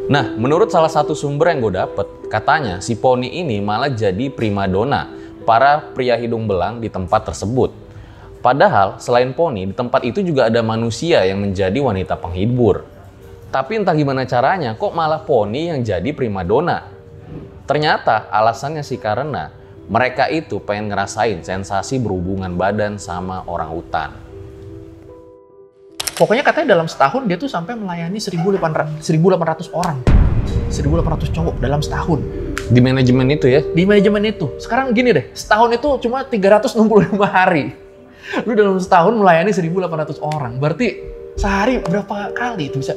Nah, menurut salah satu sumber yang gue dapet, katanya si Poni ini malah jadi primadona para pria hidung belang di tempat tersebut. Padahal selain Poni, di tempat itu juga ada manusia yang menjadi wanita penghibur. Tapi entah gimana caranya, kok malah Poni yang jadi primadona. Ternyata alasannya sih karena mereka itu pengen ngerasain sensasi berhubungan badan sama orang hutan. Pokoknya katanya dalam setahun dia tuh sampai melayani 1.800 orang. 1.800 cowok dalam setahun. Di manajemen itu ya? Di manajemen itu. Sekarang gini deh, setahun itu cuma 365 hari. Lu dalam setahun melayani 1.800 orang. Berarti sehari berapa kali itu bisa?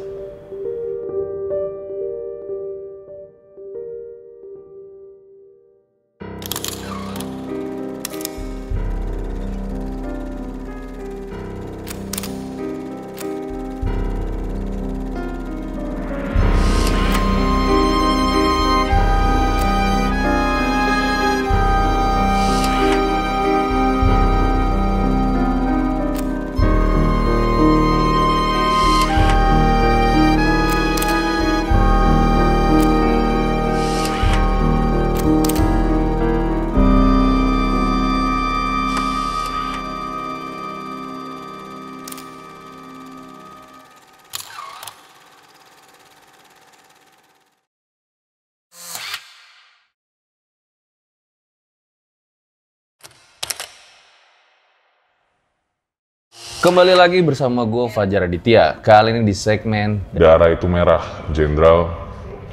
Kembali lagi bersama gue Fajar Aditya. Kali ini di segmen Darah Itu Merah, Jenderal.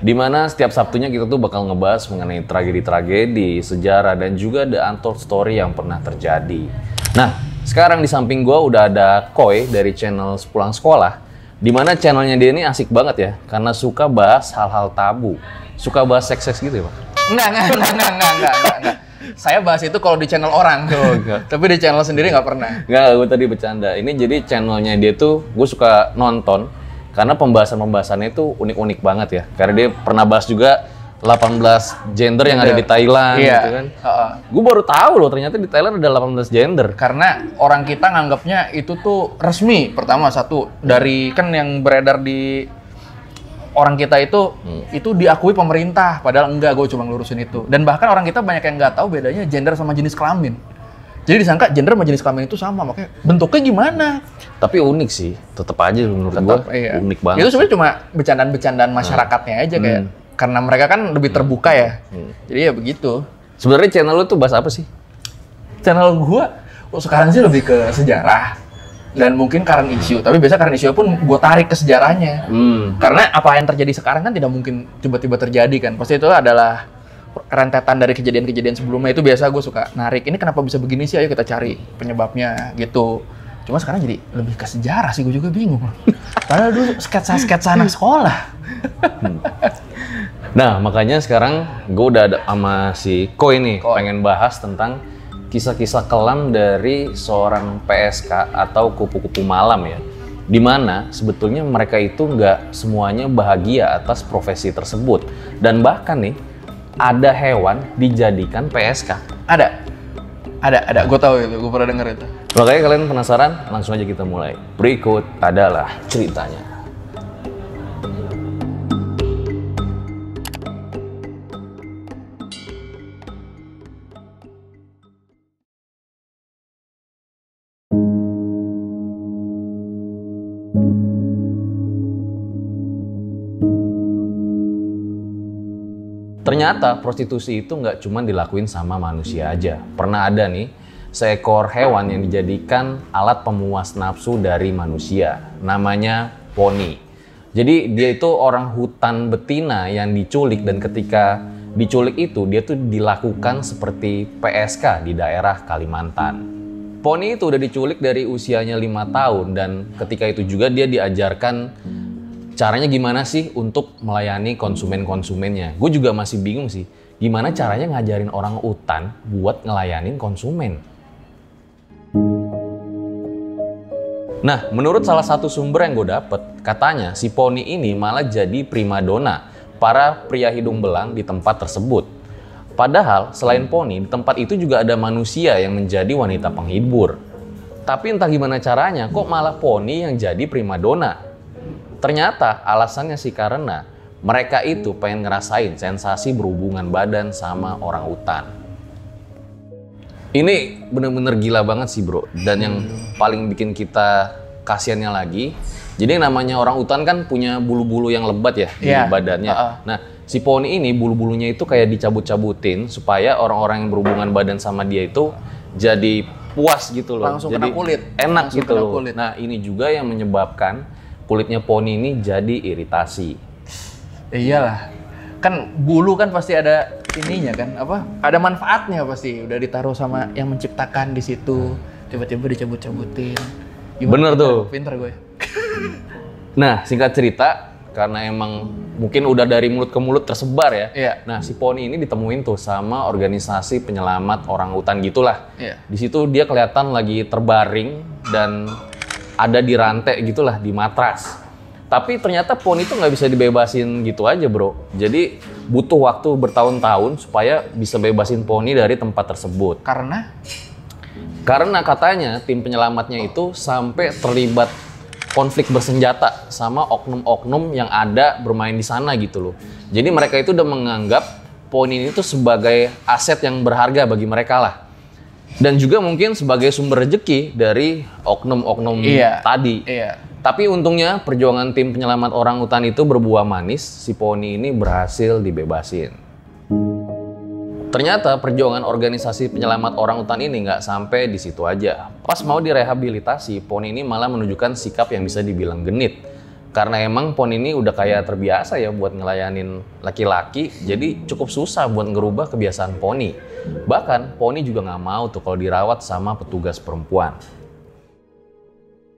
dimana setiap Sabtunya kita tuh bakal ngebahas mengenai tragedi-tragedi, sejarah, dan juga the untold story yang pernah terjadi. Nah, sekarang di samping gue udah ada Koi dari channel Sepulang Sekolah, dimana channelnya dia ini asik banget ya, karena suka bahas hal-hal tabu. Suka bahas seks-seks gitu ya, Pak? Enggak. Saya bahas itu kalau di channel orang. Oh, enggak. Tapi di channel sendiri nggak pernah. Nggak, gue tadi bercanda. Ini jadi channelnya dia tuh gue suka nonton karena pembahasannya itu unik-unik banget ya. Karena dia pernah bahas juga 18 gender yang ada di Thailand gitu kan. Gue baru tahu loh ternyata di Thailand ada 18 gender. Karena orang kita nganggapnya itu tuh resmi. Pertama satu, dari kan yang beredar di orang kita itu diakui pemerintah, padahal enggak, gue cuma ngelurusin itu. Dan bahkan orang kita banyak yang nggak tahu bedanya gender sama jenis kelamin. Jadi disangka gender sama jenis kelamin itu sama, makanya bentuknya gimana? Tapi unik sih, tetap aja menurut gue unik banget. Itu sebenarnya cuma bercandaan-bercandaan masyarakatnya aja kayak, karena mereka kan lebih terbuka ya. Jadi ya begitu. Sebenarnya channel lu tuh bahas apa sih? Channel gua sekarang sih lebih ke sejarah dan mungkin current issue. Tapi biasa current issue pun gue tarik ke sejarahnya. Karena apa yang terjadi sekarang kan tidak mungkin tiba-tiba terjadi kan. Pasti itu adalah rentetan dari kejadian-kejadian sebelumnya. Itu biasa gue suka narik. Ini kenapa bisa begini sih? Ayo kita cari penyebabnya gitu. Cuma sekarang jadi lebih ke sejarah sih, gue juga bingung. Padahal dulu sketsa-sketsa anak sekolah. Nah, makanya sekarang gue udah ada sama si Koi nih, pengen bahas tentang kisah-kisah kelam dari seorang PSK atau kupu-kupu malam ya. Dimana sebetulnya mereka itu nggak semuanya bahagia atas profesi tersebut. Dan bahkan nih, ada hewan dijadikan PSK. Ada. Gue tahu itu, gue pernah denger itu. Makanya kalian penasaran? Langsung aja kita mulai. Berikut adalah ceritanya. Ternyata prostitusi itu nggak cuma dilakuin sama manusia aja. Pernah ada nih, seekor hewan yang dijadikan alat pemuas nafsu dari manusia. Namanya poni. Jadi dia itu orang hutan betina yang diculik, dan ketika diculik itu dia tuh dilakukan seperti PSK di daerah Kalimantan. Poni itu udah diculik dari usianya 5 tahun, dan ketika itu juga dia diajarkan caranya gimana sih untuk melayani konsumen-konsumennya. Gue juga masih bingung sih, gimana caranya ngajarin orang hutan buat ngelayanin konsumen. Nah, menurut salah satu sumber yang gue dapet, katanya si Poni ini malah jadi primadona para pria hidung belang di tempat tersebut. Padahal selain Poni, di tempat itu juga ada manusia yang menjadi wanita penghibur. Tapi entah gimana caranya, kok malah Poni yang jadi primadona. Ternyata alasannya sih karena Mereka itu pengen ngerasain sensasi berhubungan badan sama orang utan. Ini bener-bener gila banget sih bro. Dan yang paling bikin kita kasiannya lagi, jadi namanya orang utan kan punya bulu-bulu yang lebat ya di badannya. Nah, si poni ini bulu-bulunya itu kayak dicabut-cabutin supaya orang-orang yang berhubungan badan sama dia itu jadi puas gitu loh. Langsung jadi kena kulit. Enak Langsung gitu kena loh. kulit. Nah, ini juga yang menyebabkan kulitnya poni ini jadi iritasi. Iyalah, kan bulu kan pasti ada ininya kan, ada manfaatnya pasti. Udah ditaruh sama yang menciptakan di situ, tiba-tiba dicabut-cabutin. Bener tuh. Pinter gue. Nah, singkat cerita, karena emang mungkin udah dari mulut ke mulut tersebar ya. Iya. Nah, si poni ini ditemuin tuh sama organisasi penyelamat orang hutan gitulah. Iya. Di situ dia kelihatan lagi terbaring dan ada di rantai gitulah, di matras. Tapi ternyata poni itu nggak bisa dibebasin gitu aja bro. Jadi butuh waktu bertahun-tahun supaya bisa bebasin poni dari tempat tersebut. Karena katanya tim penyelamatnya itu sampai terlibat konflik bersenjata sama oknum-oknum yang ada bermain di sana gitu loh. Jadi mereka itu udah menganggap poni ini tuh sebagai aset yang berharga bagi mereka lah. Dan juga mungkin sebagai sumber rezeki dari oknum-oknum tadi. Iya. Tapi untungnya perjuangan tim penyelamat orang hutan itu berbuah manis, si poni ini berhasil dibebasin. Ternyata perjuangan organisasi penyelamat orang hutan ini nggak sampai di situ aja. Pas mau direhabilitasi, poni ini malah menunjukkan sikap yang bisa dibilang genit. Karena emang poni ini udah kayak terbiasa ya buat ngelayanin laki-laki, jadi cukup susah buat ngerubah kebiasaan poni. Bahkan poni juga nggak mau tuh kalau dirawat sama petugas perempuan.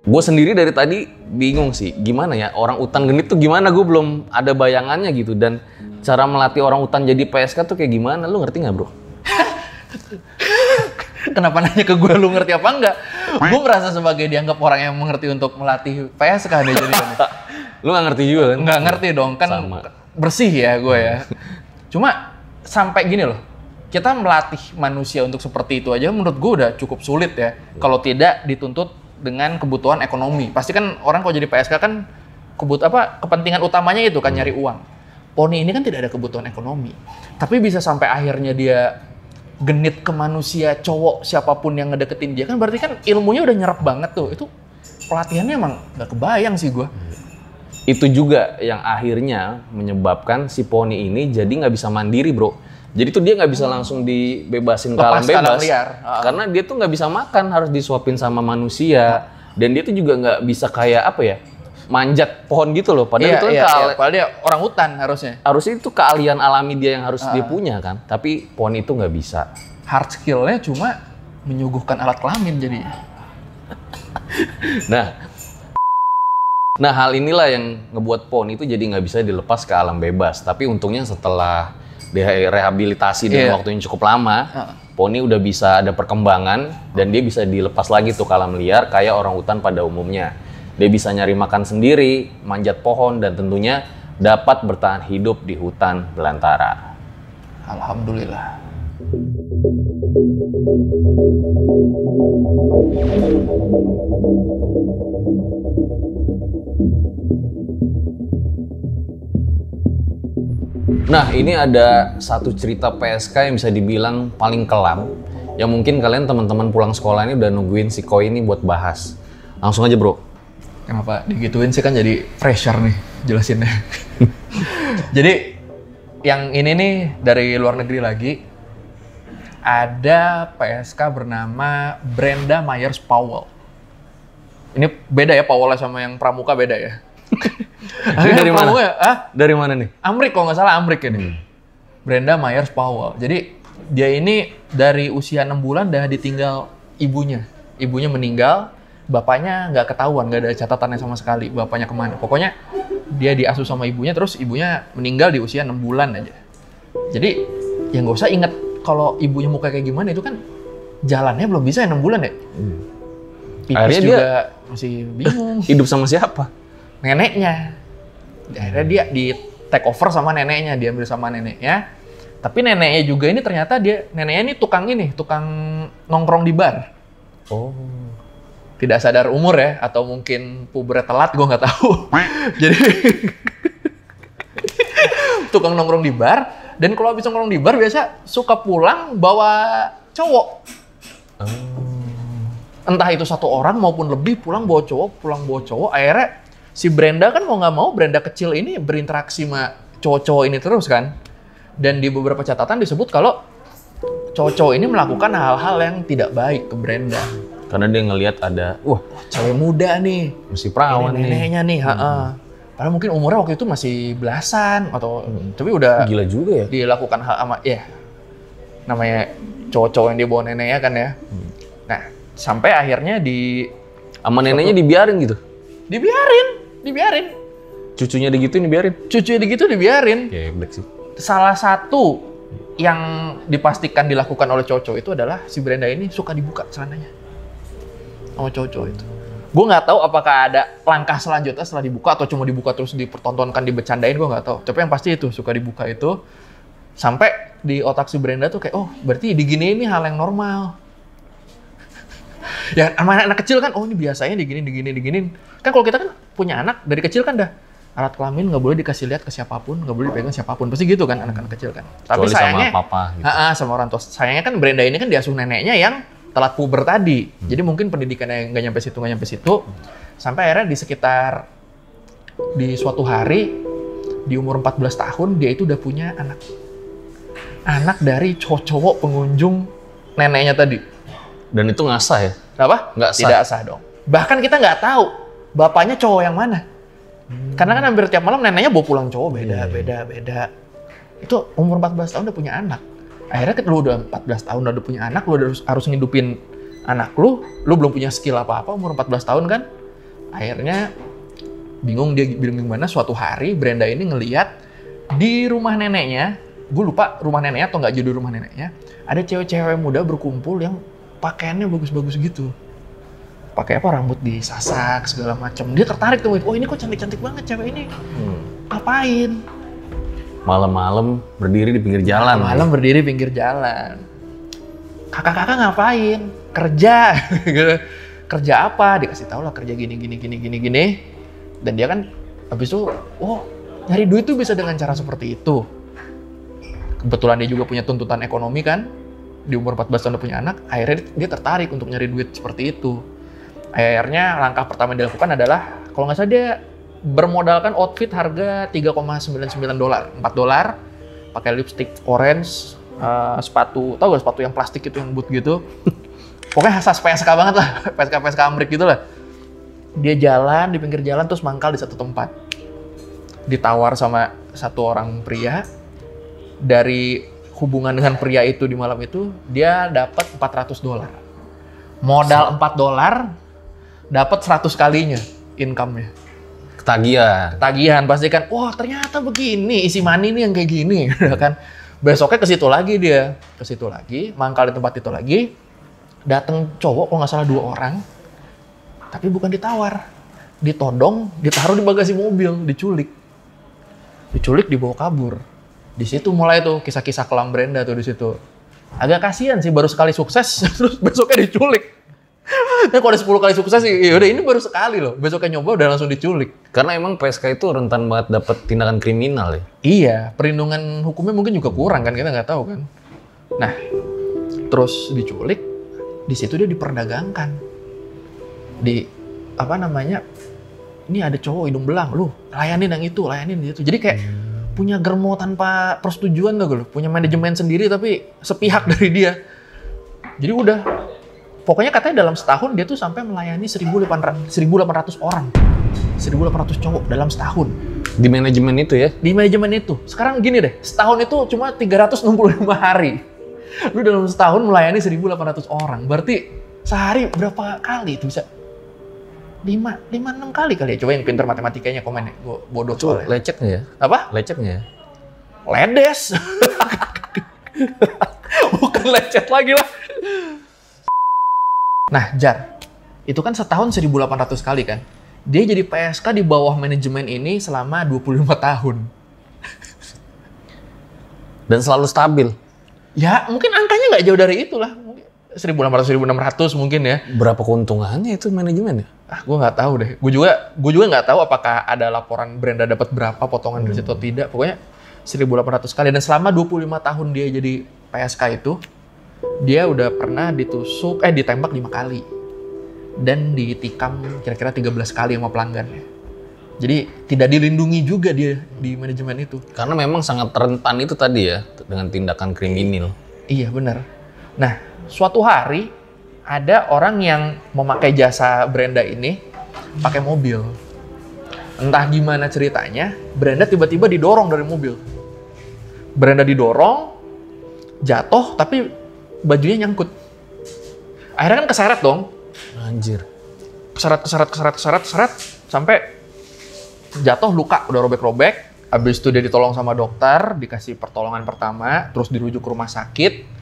Gue sendiri dari tadi bingung sih, gimana ya orang utan genit tuh gimana, gue belum ada bayangannya gitu. Dan cara melatih orang utan jadi PSK tuh kayak gimana, lu ngerti nggak bro? Kenapa nanya ke gue, lu ngerti apa enggak? Gue merasa sebagai dianggap orang yang mengerti untuk melatih PSK nih jadinya. Lu nggak ngerti juga kan? Nggak ngerti dong, kan Sama. bersih ya gue ya. Cuma sampai gini loh, kita melatih manusia untuk seperti itu aja menurut gue udah cukup sulit ya. Kalau tidak dituntut dengan kebutuhan ekonomi. Pasti kan orang kalau jadi PSK kan kepentingan utamanya itu kan nyari uang. Poni ini kan tidak ada kebutuhan ekonomi. Tapi bisa sampai akhirnya dia genit ke manusia, cowok siapapun yang ngedeketin dia, kan berarti kan ilmunya udah nyerap banget tuh. Itu pelatihannya emang nggak kebayang sih gue. Itu juga yang akhirnya menyebabkan si poni ini jadi nggak bisa mandiri bro. Jadi tuh dia nggak bisa langsung dibebasin ke alam bebas, liar. Karena dia tuh nggak bisa makan, harus disuapin sama manusia. Dan dia tuh juga nggak bisa kayak apa ya, manjat pohon gitu loh. Padahal itu padahal dia orang hutan harusnya. Harusnya itu keahlian alami dia yang harus dia punya kan. Tapi poni itu nggak bisa. Hard skill-nya cuma menyuguhkan alat kelamin jadinya. Nah hal inilah yang ngebuat poni itu jadi nggak bisa dilepas ke alam bebas. Tapi untungnya setelah direhabilitasi dengan waktu yang cukup lama, poni udah bisa ada perkembangan dan dia bisa dilepas lagi tuh ke alam liar kayak orang hutan pada umumnya. Dia bisa nyari makan sendiri, manjat pohon, dan tentunya dapat bertahan hidup di hutan belantara. Alhamdulillah. Nah, ini ada satu cerita PSK yang bisa dibilang paling kelam, yang mungkin kalian teman-teman pulang sekolah ini udah nungguin si Koi ini buat bahas. Langsung aja bro. Kenapa digituin sih, kan jadi fresher nih jelasinnya. Jadi yang ini nih dari luar negeri lagi. Ada PSK bernama Brenda Myers Powell. Ini beda ya, Powell sama yang pramuka beda ya. Ini dari mana? Dari mana nih? Amrik, kalau nggak salah Amrik ini. Brenda Myers Powell. Jadi dia ini dari usia 6 bulan udah ditinggal ibunya. Ibunya meninggal, bapaknya nggak ketahuan, nggak ada catatannya sama sekali. Bapaknya kemana? Pokoknya dia diasuh sama ibunya, terus ibunya meninggal di usia 6 bulan aja. Jadi ya nggak usah inget kalau ibunya muka kayak gimana, itu kan jalannya belum bisa 6 bulan ya. Pipis akhirnya juga dia masih bingung. Hidup sama siapa? Neneknya. Akhirnya dia di take over sama neneknya, diambil sama neneknya. Tapi neneknya juga ini ternyata neneknya ini tukang nongkrong di bar. Oh. Tidak sadar umur ya, atau mungkin puber telat, gue nggak tahu. Jadi tukang nongkrong di bar, dan kalau habis nongkrong di bar biasa suka pulang bawa cowok. Entah itu satu orang maupun lebih pulang bawa cowok. Akhirnya si Brenda kan mau nggak mau, Brenda kecil ini berinteraksi sama cowok-cowok ini terus kan. Dan di beberapa catatan disebut kalau cowok-cowok ini melakukan hal-hal yang tidak baik ke Brenda. Karena dia ngelihat ada, wah Cewek muda nih, masih perawan nih. neneknya nih, padahal mungkin umurnya waktu itu masih belasan atau tapi udah Gila juga ya. dilakukan hal sama namanya cowok-cowok yang dia bawa neneknya kan ya. Nah, sampai akhirnya Sama neneknya dibiarin gitu. dibiarin. Cucunya digituin dibiarin. Cucunya gitu dibiarin. Geblek sih. Salah satu yang dipastikan dilakukan oleh cowok-cowok itu adalah si Brenda ini suka dibuka celananya sama cowok-cowok itu. Gue nggak tahu apakah ada langkah selanjutnya setelah dibuka atau cuma dibuka terus dipertontonkan, dibecandain, gue nggak tahu. Tapi yang pasti itu suka dibuka itu sampai di otak si Brenda tuh kayak, oh berarti diginiin ini hal yang normal. Ya anak kecil kan, oh ini biasanya diginin. Kan kalau kita kan punya anak dari kecil kan dah alat kelamin nggak boleh dikasih lihat ke siapapun, nggak boleh dipegang siapapun, pasti gitu kan anak-anak kecil kan. Tapi sayangnya sama papa gitu. sama orang tua. Sayangnya kan Brenda ini kan diasuh neneknya yang telat puber tadi. Jadi mungkin pendidikannya nggak nyampe situ. Sampai akhirnya di suatu hari di umur 14 tahun dia itu udah punya anak. Anak dari cowok pengunjung neneknya tadi. Dan itu ngasah ya? Apa? Nggak sah. Tidak sah dong. Bahkan kita nggak tahu bapaknya cowok yang mana. Karena kan hampir tiap malam neneknya bawa pulang cowok beda. Itu umur 14 tahun udah punya anak. Akhirnya lu udah 14 tahun udah punya anak, lu harus ngidupin anak lu belum punya skill apa-apa umur 14 tahun kan. Akhirnya bingung gimana suatu hari Brenda ini ngelihat di rumah neneknya, gue lupa rumah neneknya atau nggak judul rumah neneknya, ada cewek-cewek muda berkumpul yang pakaiannya bagus-bagus gitu. Pakai apa, rambut disasak segala macam. Dia tertarik tuh, oh ini kok cantik-cantik banget cewek ini. Ngapain? Malam-malam berdiri di pinggir jalan. Malam berdiri pinggir jalan. Kakak-kakak ngapain? Kerja. Kerja apa? Dikasih tahu lah kerja gini. Dan dia kan habis itu, oh nyari duit tuh bisa dengan cara seperti itu. Kebetulan dia juga punya tuntutan ekonomi kan. Di umur 14 tahun udah punya anak, akhirnya dia tertarik untuk nyari duit seperti itu. Akhirnya langkah pertama yang dilakukan adalah, kalau nggak salah dia bermodalkan outfit harga $3,99, $4, pakai lipstick orange, sepatu, tau gak sepatu yang plastik itu yang boot gitu. Pokoknya khas PSK banget lah, PSK Amrik gitu lah. Dia jalan di pinggir jalan terus mangkal di satu tempat. Ditawar sama satu orang pria, dari hubungan dengan pria itu di malam itu, dia dapat $400. Modal $4, dapat 100 kalinya income-nya. Ketagihan pasti kan, wah ternyata begini, isi money nih yang kayak gini, kan. Besoknya ke situ lagi, mangkal di tempat itu lagi, datang cowok kalau nggak salah 2 orang, tapi bukan ditawar, ditodong, ditaruh di bagasi mobil, diculik, dibawa kabur. Di situ mulai tuh kisah-kisah kelam Brenda tuh di situ. Agak kasihan sih, baru sekali sukses, terus besoknya diculik. Nah, kalau ada 10 kali sukses sih, yaudah ini baru sekali loh. Besoknya nyoba udah langsung diculik. Karena emang PSK itu rentan banget dapat tindakan kriminal ya. Iya, perlindungan hukumnya mungkin juga kurang kan, kita nggak tahu kan. Nah, terus diculik, di situ dia diperdagangkan. Ini ada cowok hidung belang, lu layanin yang itu. Jadi kayak punya germo tanpa persetujuan tuh gue, punya manajemen sendiri tapi sepihak dari dia. Jadi udah, pokoknya katanya dalam setahun dia tuh sampai melayani 1.800 orang. 1.800 cowok dalam setahun. Di manajemen itu ya? Di manajemen itu. Sekarang gini deh, setahun itu cuma 365 hari. Lu dalam setahun melayani 1.800 orang. Berarti sehari berapa kali itu bisa? 5-6 kali ya. Coba yang pintar matematikanya komen ya. Gue bodoh soalnya. Lecet nggak ya? Apa? Lecet nggak ya? Ledes. Bukan lecet lagi lah. Nah, Jar, itu kan setahun 1.800 kali kan? Dia jadi PSK di bawah manajemen ini selama 25 tahun. Dan selalu stabil? Ya, mungkin angkanya nggak jauh dari itulah. 1.800, 1.600 mungkin ya. Berapa keuntungannya itu manajemen ya? Gue nggak tahu deh. Gue juga nggak tahu apakah ada laporan Brenda dapat berapa potongan dari situ atau tidak. Pokoknya 1.800 kali. Dan selama 25 tahun dia jadi PSK itu, dia udah pernah ditembak 5 kali. Dan ditikam kira-kira 13 kali sama pelanggannya. Jadi tidak dilindungi juga dia di manajemen itu. Karena memang sangat rentan itu tadi ya, dengan tindakan kriminal. Iya benar. Nah, suatu hari ada orang yang memakai jasa Brenda ini pakai mobil. Entah gimana ceritanya, Brenda tiba-tiba didorong dari mobil. Brenda didorong, jatuh, tapi bajunya nyangkut. Akhirnya kan keseret dong. Anjir. Keseret, sampai jatuh, luka, udah robek-robek. Habis itu dia ditolong sama dokter, dikasih pertolongan pertama, terus dirujuk ke rumah sakit.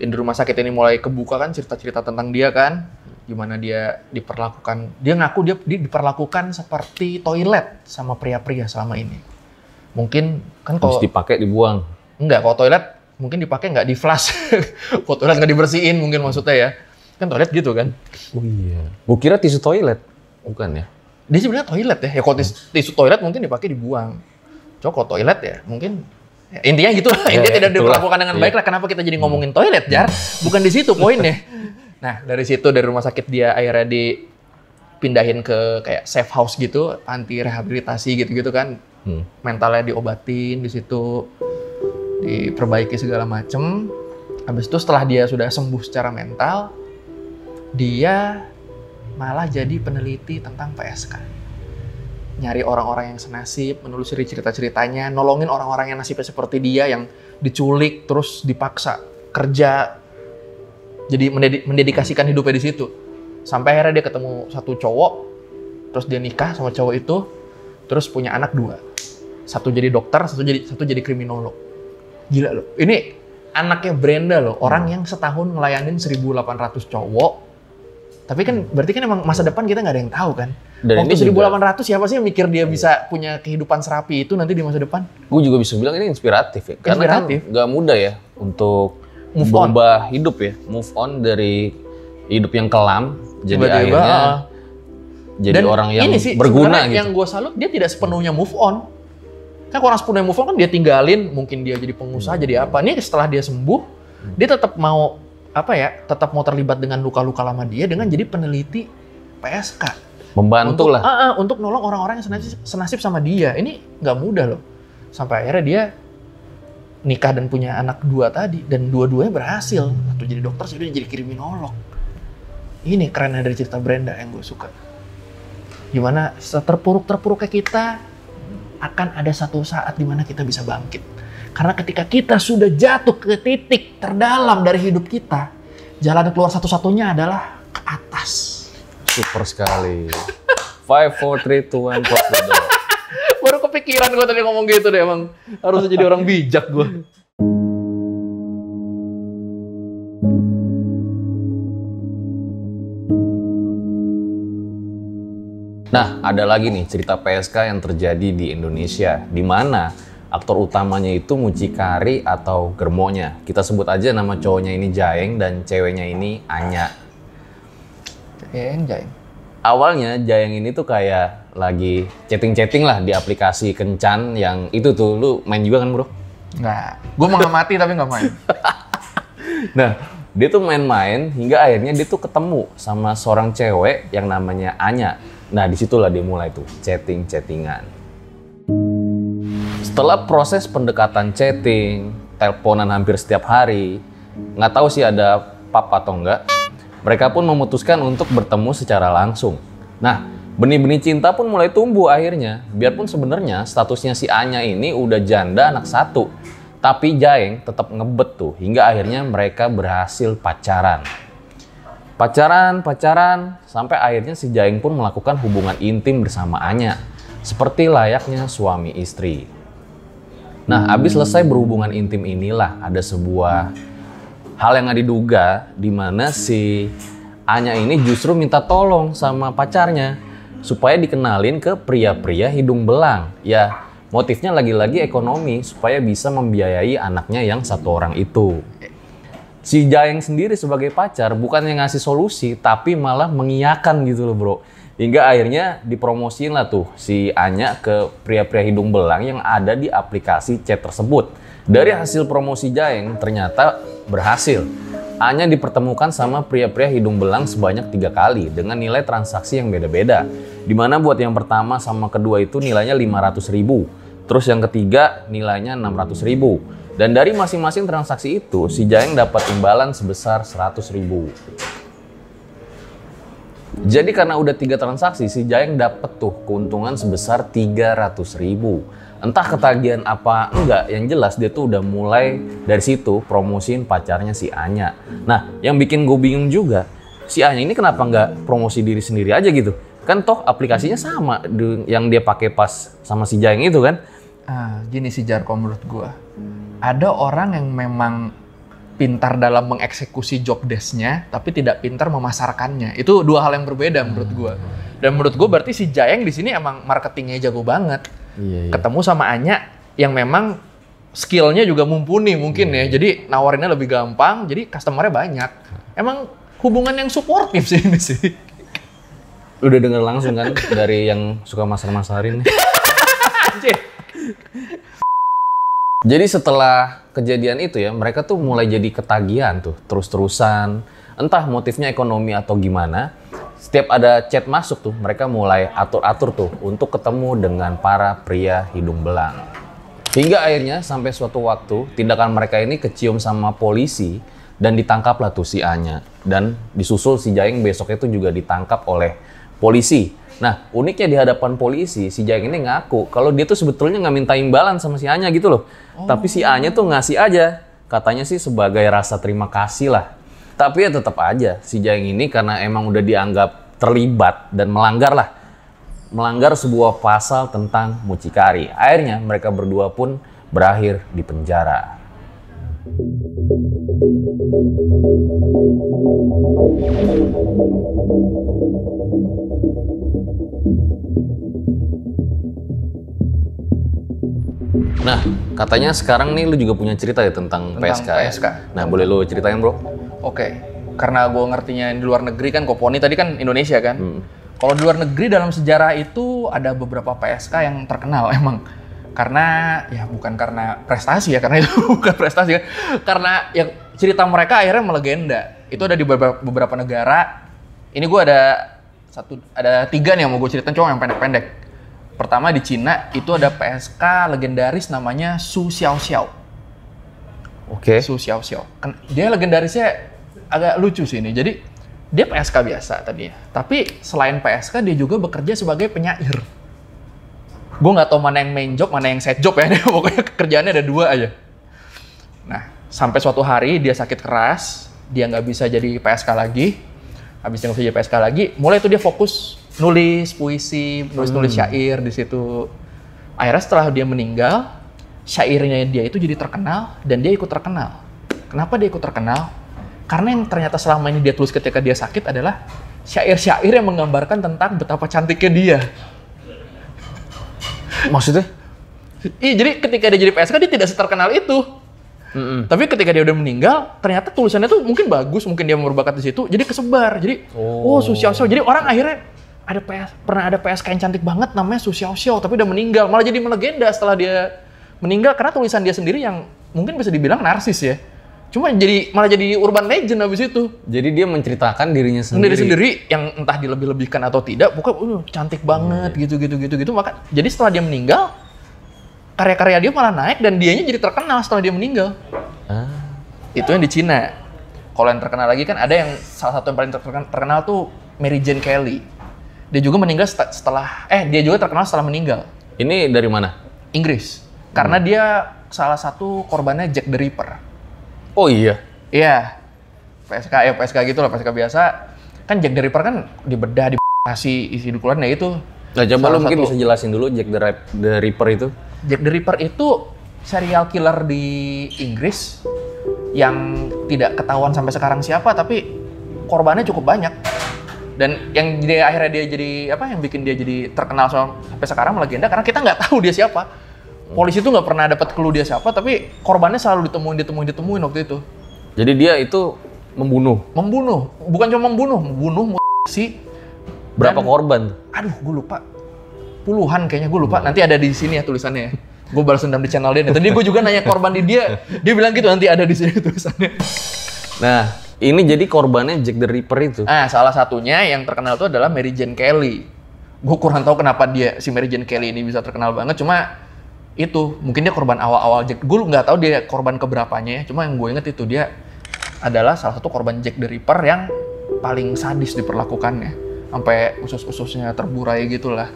Dan di rumah sakit ini mulai kebuka kan cerita-cerita tentang dia kan. Gimana dia diperlakukan. Dia ngaku dia diperlakukan seperti toilet sama pria-pria selama ini. Mungkin kan kalau Terus dipakai dibuang. enggak, kalau toilet mungkin dipakai nggak di flush. Kalau toilet nggak dibersihin mungkin maksudnya ya. Kan toilet gitu kan. Oh iya. Gua kira tisu toilet. Bukan ya? Dia sebenarnya toilet ya. Ya kalau tisu toilet mungkin dipakai dibuang. Coba kalau toilet ya mungkin ya, intinya gitu lah. Intinya tidak itulah. diperlakukan dengan baik lah. Kenapa kita jadi ngomongin toilet, Jar? Bukan di situ poinnya. Nah, dari situ, dari rumah sakit dia akhirnya dipindahin ke kayak safe house gitu, anti rehabilitasi gitu-gitu kan. Mentalnya diobatin di situ, diperbaiki segala macem. Habis itu setelah dia sudah sembuh secara mental, dia malah jadi peneliti tentang PSK. Nyari orang-orang yang senasib, menelusuri cerita-ceritanya, nolongin orang-orang yang nasibnya seperti dia, yang diculik, terus dipaksa kerja, jadi mendedikasikan hidupnya di situ. Sampai akhirnya dia ketemu satu cowok, terus dia nikah sama cowok itu, terus punya anak 2. Satu jadi dokter, satu jadi kriminolog. Gila loh. Ini anaknya Brenda loh, orang yang setahun ngelayanin 1.800 cowok. Tapi kan berarti kan emang masa depan kita nggak ada yang tahu kan. Dan waktu ini 1.800 siapa sih yang mikir dia bisa punya kehidupan serapi itu nanti di masa depan? Gue juga bisa bilang ini inspiratif ya. Karena Inspiratif. kan nggak mudah ya untuk Move on. berubah hidup ya. Move on dari hidup yang kelam. Jadi Tiba-tiba, akhirnya jadi dan orang yang ini sih, berguna sebenarnya gitu. yang gue salut, dia tidak sepenuhnya move on. Kan kalau orang sepenuhnya move on kan dia tinggalin, mungkin dia jadi pengusaha, jadi apa. Ini setelah dia sembuh, dia tetap mau tetap mau terlibat dengan luka-luka lama dia dengan jadi peneliti PSK. Membantu lah. Untuk nolong orang-orang yang senasib sama dia. Ini nggak mudah loh. Sampai akhirnya dia nikah dan punya anak 2 tadi, dan dua-duanya berhasil. Satu jadi dokter, satu jadi kriminolog. Ini kerennya dari cerita Brenda yang gue suka. Gimana seterpuruk-terpuruknya kita, akan ada satu saat di mana kita bisa bangkit. Karena ketika kita sudah jatuh ke titik terdalam dari hidup kita, jalan keluar satu-satunya adalah ke atas. Super sekali. 5, 4, 3, 2, 1, close the door. Baru kepikiran gue tadi ngomong gitu deh, emang harus jadi orang bijak gue. Nah, ada lagi nih cerita PSK yang terjadi di Indonesia, di mana aktor utamanya itu mucikari atau germonya. Kita sebut aja nama cowoknya ini Jaeng dan ceweknya ini Anya. Jaeng. Awalnya Jaeng ini tuh kayak lagi chatting-chatting lah di aplikasi Kencan yang itu tuh, lu main juga kan bro? Nggak, gue mengamati tapi nggak main. Nah, dia tuh main-main hingga akhirnya dia tuh ketemu sama seorang cewek yang namanya Anya. Nah, disitulah dia mulai tuh chatting-chattingan. Setelah proses pendekatan chatting, teleponan hampir setiap hari, nggak tahu sih ada pap atau enggak, mereka pun memutuskan untuk bertemu secara langsung. Nah, benih-benih cinta pun mulai tumbuh akhirnya. Biarpun sebenarnya statusnya si Anya ini udah janda anak 1, tapi Jaeng tetap ngebet tuh hingga akhirnya mereka berhasil pacaran. Pacaran, sampai akhirnya si Jaeng pun melakukan hubungan intim bersama Anya, seperti layaknya suami istri. Nah, habis selesai berhubungan intim inilah ada sebuah hal yang nggak diduga, di mana si Anya ini justru minta tolong sama pacarnya supaya dikenalin ke pria-pria hidung belang. Ya, motifnya lagi-lagi ekonomi, supaya bisa membiayai anaknya yang 1 orang itu. Si Jaeng sendiri sebagai pacar bukannya ngasih solusi, tapi malah mengiyakan gitu loh bro. Hingga akhirnya dipromosiin lah tuh si Anya ke pria-pria hidung belang yang ada di aplikasi chat tersebut. Dari hasil promosi Jaeng ternyata berhasil. Anya dipertemukan sama pria-pria hidung belang sebanyak 3 kali dengan nilai transaksi yang beda-beda. Dimana buat yang pertama sama kedua itu nilainya 500.000. Terus yang ketiga nilainya 600.000. Dan dari masing-masing transaksi itu si Jaeng dapat imbalan sebesar 100.000. Jadi karena udah 3 transaksi, si Jaeng dapet tuh keuntungan sebesar 300.000. Entah ketagihan apa enggak, yang jelas dia tuh udah mulai dari situ promosiin pacarnya si Anya. Nah, yang bikin gue bingung juga, si Anya ini kenapa nggak promosi diri sendiri aja gitu? Kan toh aplikasinya sama yang dia pakai pas sama si Jaeng itu kan? Gini sih Jarko menurut gue. Ada orang yang memang pintar dalam mengeksekusi job desk-nya, tapi tidak pintar memasarkannya. Itu 2 hal yang berbeda menurut gue. Dan menurut gue berarti si Jaeng di sini emang marketingnya jago banget. Iya. Ketemu sama Anya yang memang skill-nya juga mumpuni mungkin ya. Jadi nawarinnya lebih gampang, jadi customer-nya banyak. Emang hubungan yang suportif sih ini sih. Udah denger langsung kan dari yang suka masar-masarin nih. Anjir. Jadi setelah kejadian itu ya, mereka tuh mulai jadi ketagihan tuh, terus-terusan. Entah motifnya ekonomi atau gimana, setiap ada chat masuk tuh, mereka mulai atur-atur tuh untuk ketemu dengan para pria hidung belang. Hingga akhirnya sampai suatu waktu, tindakan mereka ini kecium sama polisi dan ditangkaplah tuh si Anya. Dan disusul si Jaeng besoknya tuh juga ditangkap oleh polisi. Nah, uniknya di hadapan polisi, si Jaeng ini ngaku kalau dia tuh sebetulnya nggak minta imbalan sama si Anya gitu loh. Tapi si Anya tuh ngasih aja. Katanya sih sebagai rasa terima kasih lah. Tapi ya tetap aja, si Jaeng ini karena emang udah dianggap terlibat dan melanggar sebuah pasal tentang mucikari. Akhirnya mereka berdua pun berakhir di penjara. Nah, katanya sekarang nih lu juga punya cerita ya tentang PSK. PSK. Nah, boleh lu ceritain, Bro? Oke. Karena gue ngertinya di luar negeri kan, Koponi tadi kan Indonesia kan. Kalau di luar negeri dalam sejarah itu ada beberapa PSK yang terkenal emang. Karena ya bukan karena prestasi ya, karena itu bukan prestasi kan. Karena ya cerita mereka akhirnya melegenda. Itu ada di beberapa negara. Ini gue ada 3 nih yang mau gue ceritain, cuma yang pendek-pendek. Pertama di Cina itu ada PSK legendaris namanya Su Xiaoxiao. Oke. Su Xiaoxiao. Dia legendarisnya agak lucu sih ini. Jadi dia PSK biasa tadinya. Tapi selain PSK dia juga bekerja sebagai penyair. Gue nggak tahu mana yang main job, mana yang side job ya. Pokoknya kerjaannya ada 2 aja. Nah, sampai suatu hari dia sakit keras, dia nggak bisa jadi PSK lagi. Habis dia nggak bisa jadi PSK lagi, mulai itu dia fokus nulis puisi, nulis syair di situ. Akhirnya setelah dia meninggal, syairnya dia itu jadi terkenal dan dia ikut terkenal. Kenapa dia ikut terkenal? Karena yang ternyata selama ini dia tulis ketika dia sakit adalah syair-syair yang menggambarkan tentang betapa cantiknya dia. Maksudnya? Iya, jadi ketika dia jadi PSK dia tidak seterkenal itu. Tapi ketika dia udah meninggal, ternyata tulisannya tuh mungkin bagus, mungkin dia berbakat di situ, jadi kesebar. Jadi, Su Xiaoxiao. Jadi orang akhirnya pernah ada PSK yang cantik banget namanya Su Xiaoxiao, tapi udah meninggal. Malah jadi melegenda setelah dia meninggal karena tulisan dia sendiri yang mungkin bisa dibilang narsis ya. Cuma malah jadi urban legend habis itu. Jadi dia menceritakan dirinya sendiri. Sendiri yang entah dilebih-lebihkan atau tidak, pokoknya cantik banget gitu. Maka jadi setelah dia meninggal, karya-karya dia malah naik dan dianya jadi terkenal setelah dia meninggal. Itu yang di Cina. Kalau yang terkenal lagi kan ada yang salah satu yang paling terkenal tuh Mary Jane Kelly. Dia juga meninggal dia juga terkenal setelah meninggal. Ini dari mana? Inggris. Karena dia salah satu korbannya Jack the Ripper. Oh iya? Iya. PSK gitu lah, PSK biasa. Kan Jack the Ripper kan dibedah, dikasih isi keluarnya itu. Nah, coba lu mungkin bisa jelasin dulu Jack the Ripper itu. Jack the Ripper itu serial killer di Inggris yang tidak ketahuan sampai sekarang siapa, tapi korbannya cukup banyak. Dan yang akhirnya dia jadi yang bikin dia jadi terkenal sampai sekarang melegenda karena kita nggak tahu dia siapa. Polisi tuh nggak pernah dapat clue dia siapa, tapi korbannya selalu ditemuin waktu itu. Jadi dia itu membunuh, bukan cuma membunuh Berapa korban? Aduh, gue lupa. Puluhan kayaknya, gue lupa. Nanti ada di sini ya tulisannya ya. Gue balas dendam di channel dia. Tadi gue juga nanya korban di dia. Dia bilang gitu, nanti ada di sini tulisannya. Nah, ini jadi korbannya Jack the Ripper itu. Salah satunya yang terkenal itu adalah Mary Jane Kelly. Gue kurang tahu kenapa si Mary Jane Kelly ini bisa terkenal banget. Cuma itu, mungkin dia korban awal-awal Jack. Gue nggak tahu dia korban keberapanya ya. Cuma yang gue inget itu dia adalah salah satu korban Jack the Ripper yang paling sadis diperlakukannya. Sampai usus-ususnya terburai gitulah.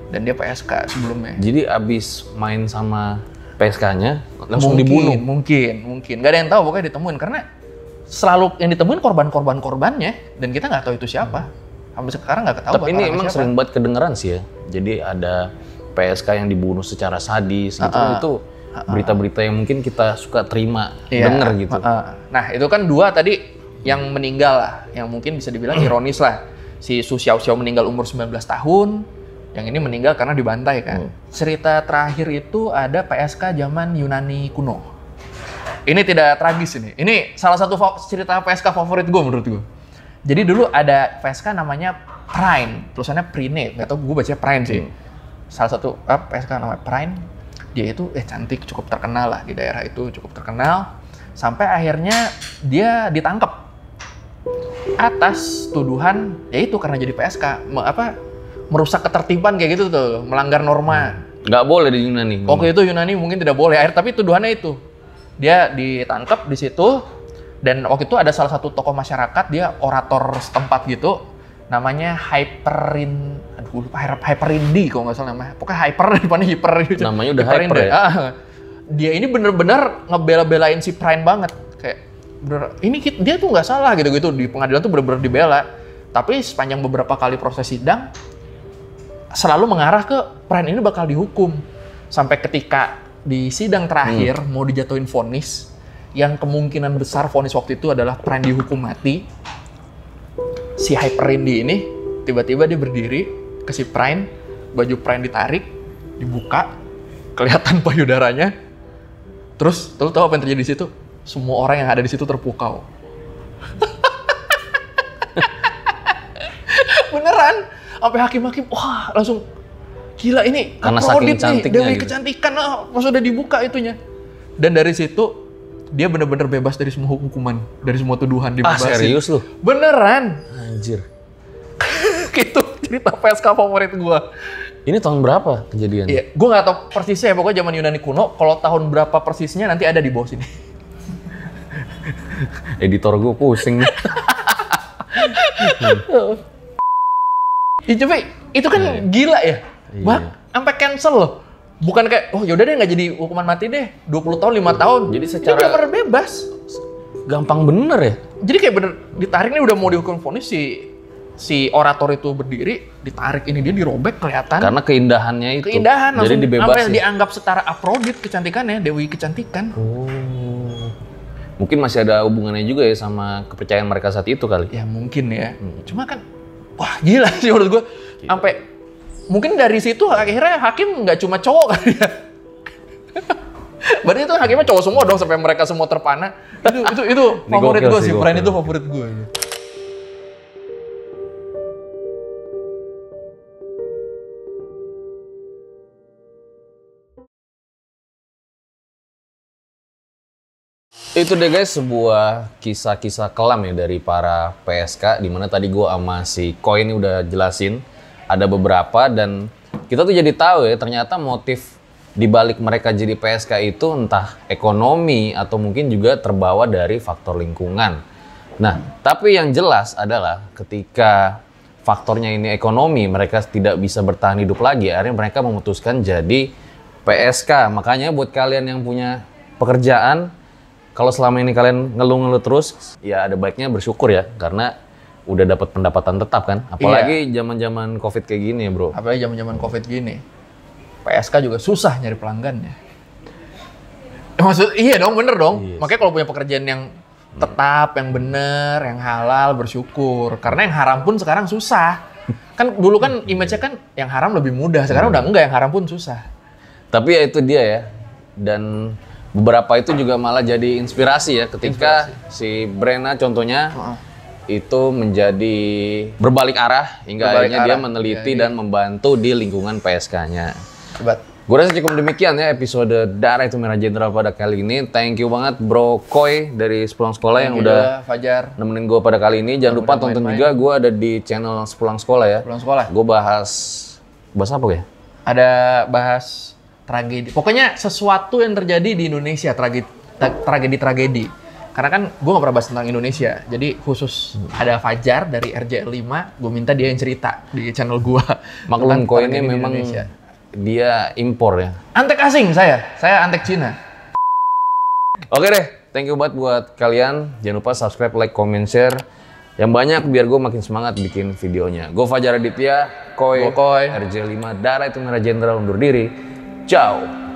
Dan dia PSK sebelumnya. Jadi abis main sama PSK-nya langsung dibunuh? Mungkin. Gak ada yang tahu, pokoknya ditemuin. Karena selalu yang ditemuin korbannya dan kita nggak tahu itu siapa. Sampai sekarang nggak ketahuan. Tapi ini emang sering banget kedengeran sih ya. Jadi ada PSK yang dibunuh secara sadis gitu. Itu berita-berita yang mungkin kita suka terima, denger gitu. Nah itu kan 2 tadi yang meninggal lah. Yang mungkin bisa dibilang ironis lah. Si Su Xiaoxiao meninggal umur 19 tahun. Yang ini meninggal karena dibantai kan. Cerita terakhir itu ada PSK zaman Yunani kuno. Ini tidak tragis ini. Ini salah satu cerita PSK favorit gue menurut gue. Jadi dulu ada PSK namanya Prine. Tulisannya Prine. Nggak tau gue bacanya Prine sih. Salah satu PSK namanya Prine. Dia itu cantik, cukup terkenal lah di daerah itu. Cukup terkenal. Sampai akhirnya dia ditangkap. Atas tuduhan, yaitu karena jadi PSK. Merusak ketertiban kayak gitu tuh, melanggar norma. Nggak boleh di Yunani. Waktu itu Yunani mungkin tidak boleh, tapi tuduhannya itu. Dia ditangkap di situ, dan waktu itu ada salah satu tokoh masyarakat, dia orator setempat gitu, namanya Hyperindi kalau nggak salah namanya. Pokoknya hyper, depannya hyper gitu. Namanya udah hyper ya? Dia ini bener-bener ngebela-belain si Prine banget. Kayak, dia tuh nggak salah gitu-gitu, di pengadilan tuh bener-bener dibela. Tapi sepanjang beberapa kali proses sidang, selalu mengarah ke Prine ini bakal dihukum. Sampai ketika di sidang terakhir mau dijatuhin vonis, yang kemungkinan besar vonis waktu itu adalah Prine dihukum mati. Si Hyperindi ini tiba-tiba dia berdiri ke si Prine, baju Prine ditarik, dibuka, kelihatan payudaranya. Terus, lu tahu apa yang terjadi di situ? Semua orang yang ada di situ terpukau. Beneran. Sampai hakim-hakim, wah langsung gila ini karena saking cantiknya Dewi gitu. Kecantikan, pas udah dibuka itunya. Dan dari situ dia bener-bener bebas dari semua hukuman, dari semua tuduhan, dibebasin. Serius lu? Beneran. Anjir. Gitu cerita PSK favorit gua. Ini tahun berapa kejadiannya? Iya, gua nggak tahu persisnya ya, pokoknya zaman Yunani kuno. Kalau tahun berapa persisnya nanti ada di bawah sini. Editor gua pusing nih. Tapi itu kan gila ya. Sampai cancel loh. Bukan kayak, oh yaudah deh nggak jadi hukuman mati deh. 20 tahun, 5 tahun. Jadi secara ini bener bebas. Gampang bener ya? Jadi kayak bener ditarik nih udah mau dihukum vonis, si orator itu berdiri, ditarik ini dia dirobek kelihatan. Karena keindahannya itu. Keindahan jadi langsung dibebasin. dianggap setara Aphrodite kecantikannya, Dewi Kecantikan. Mungkin masih ada hubungannya juga ya sama kepercayaan mereka saat itu kali. Ya mungkin ya. Cuma kan, wah gila sih menurut gue. Sampai mungkin dari situ akhirnya hakim nggak cuma cowok kali ya. Berarti itu hakimnya cowok semua dong sampai mereka semua terpana. Itu favorit gue sih, Prine itu favorit gue. Itu deh guys, sebuah kisah-kisah kelam ya dari para PSK, dimana tadi gue sama si Koi ini udah jelasin ada beberapa, dan kita tuh jadi tahu ya ternyata motif dibalik mereka jadi PSK itu entah ekonomi atau mungkin juga terbawa dari faktor lingkungan. Nah, tapi yang jelas adalah ketika faktornya ini ekonomi, mereka tidak bisa bertahan hidup lagi, akhirnya mereka memutuskan jadi PSK. Makanya buat kalian yang punya pekerjaan, kalau selama ini kalian ngeluh-ngeluh terus, ya ada baiknya bersyukur ya, karena udah dapat pendapatan tetap kan. Apalagi zaman-zaman Covid kayak gini ya bro. Apalagi zaman-zaman Covid gini. PSK juga susah nyari pelanggannya. Iya dong, bener dong. Yes. Makanya kalau punya pekerjaan yang tetap, yang bener, yang halal, bersyukur. Karena yang haram pun sekarang susah. Kan dulu kan image-nya kan yang haram lebih mudah, sekarang udah enggak, yang haram pun susah. Tapi ya itu dia ya. Dan beberapa itu juga malah jadi inspirasi ya ketika si Brenna contohnya itu menjadi berbalik arah hingga Berbalik akhirnya dia arah. meneliti Ya, dan membantu di lingkungan PSK-nya. Hebat. Gue rasa cukup demikian ya episode Darah Itu Merah Jenderal pada kali ini. Thank you banget Bro Koy dari Sepulang Sekolah yang udah Fajar. nemenin gue pada kali ini. Jangan lupa tonton juga, gue ada di channel Sepulang Sekolah ya. Pulang sekolah. Gue bahas apa ya? Ada bahas tragedi. Pokoknya sesuatu yang terjadi di Indonesia, tragedi-tragedi. Karena kan gue gak pernah bahas tentang Indonesia. Jadi khusus ada Fajar dari RJR 5, gue minta dia yang cerita di channel gue. Maklum Koy ini memang dia impor ya. Antek asing saya antek Cina. Oke deh, thank you banget buat kalian. Jangan lupa subscribe, like, comment, share. Yang banyak biar gue makin semangat bikin videonya. Gue Fajar Aditya, Koy, Koy. RJ5, Darah Itu Merah Jenderal undur diri. Ciao.